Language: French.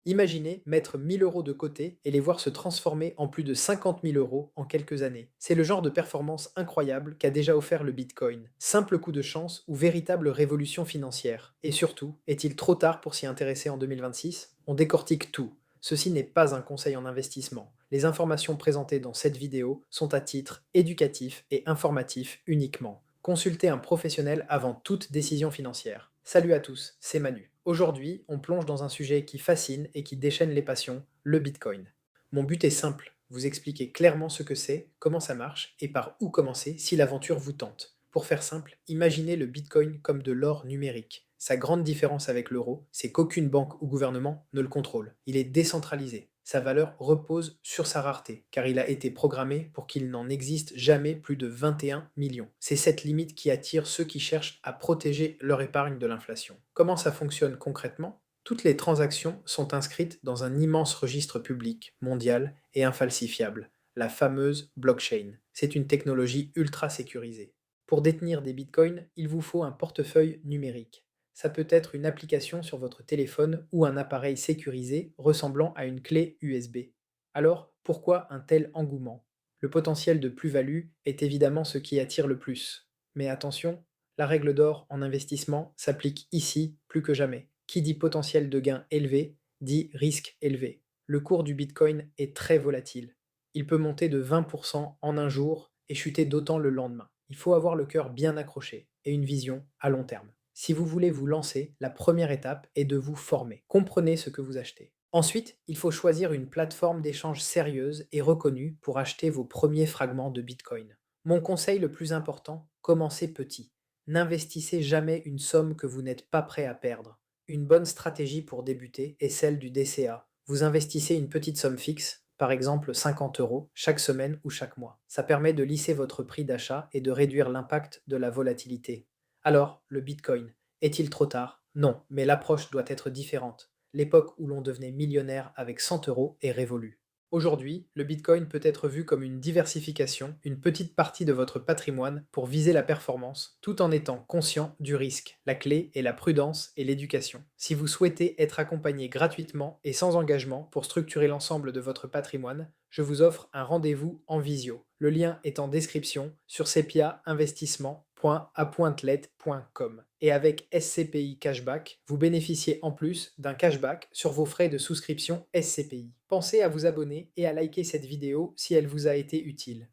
Imaginez mettre 1 000 € de côté et les voir se transformer en plus de 50 000 € en quelques années. C'est le genre de performance incroyable qu'a déjà offert le Bitcoin. Simple coup de chance ou véritable révolution financière. Et surtout, est-il trop tard pour s'y intéresser en 2026? On décortique tout. Ceci n'est pas un conseil en investissement. Les informations présentées dans cette vidéo sont à titre éducatif et informatif uniquement. Consultez un professionnel avant toute décision financière. Salut à tous, c'est Manu. Aujourd'hui, on plonge dans un sujet qui fascine et qui déchaîne les passions, le Bitcoin. Mon but est simple, vous expliquer clairement ce que c'est, comment ça marche et par où commencer si l'aventure vous tente. Pour faire simple, imaginez le Bitcoin comme de l'or numérique. Sa grande différence avec l'euro, c'est qu'aucune banque ou gouvernement ne le contrôle. Il est décentralisé. Sa valeur repose sur sa rareté, car il a été programmé pour qu'il n'en existe jamais plus de 21 millions. C'est cette limite qui attire ceux qui cherchent à protéger leur épargne de l'inflation. Comment ça fonctionne concrètement? Toutes les transactions sont inscrites dans un immense registre public, mondial et infalsifiable, la fameuse blockchain. C'est une technologie ultra sécurisée. Pour détenir des bitcoins, il vous faut un portefeuille numérique. Ça peut être une application sur votre téléphone ou un appareil sécurisé ressemblant à une clé USB. Alors, pourquoi un tel engouement? Le potentiel de plus-value est évidemment ce qui attire le plus. Mais attention, la règle d'or en investissement s'applique ici plus que jamais. Qui dit potentiel de gain élevé, dit risque élevé. Le cours du Bitcoin est très volatile. Il peut monter de 20% en un jour et chuter d'autant le lendemain. Il faut avoir le cœur bien accroché et une vision à long terme. Si vous voulez vous lancer, la première étape est de vous former. Comprenez ce que vous achetez. Ensuite, il faut choisir une plateforme d'échange sérieuse et reconnue pour acheter vos premiers fragments de Bitcoin. Mon conseil le plus important, commencez petit. N'investissez jamais une somme que vous n'êtes pas prêt à perdre. Une bonne stratégie pour débuter est celle du DCA. Vous investissez une petite somme fixe, par exemple 50 euros, chaque semaine ou chaque mois. Ça permet de lisser votre prix d'achat et de réduire l'impact de la volatilité. Alors, le Bitcoin, est-il trop tard? Non, mais l'approche doit être différente. L'époque où l'on devenait millionnaire avec 100 euros est révolue. Aujourd'hui, le Bitcoin peut être vu comme une diversification, une petite partie de votre patrimoine pour viser la performance, tout en étant conscient du risque. La clé est la prudence et l'éducation. Si vous souhaitez être accompagné gratuitement et sans engagement pour structurer l'ensemble de votre patrimoine, je vous offre un rendez-vous en visio. Le lien est en description sur sepiainvestissement.apointlet.com. Et avec SCPI Cashback, vous bénéficiez en plus d'un cashback sur vos frais de souscription SCPI. Pensez à vous abonner et à liker cette vidéo si elle vous a été utile.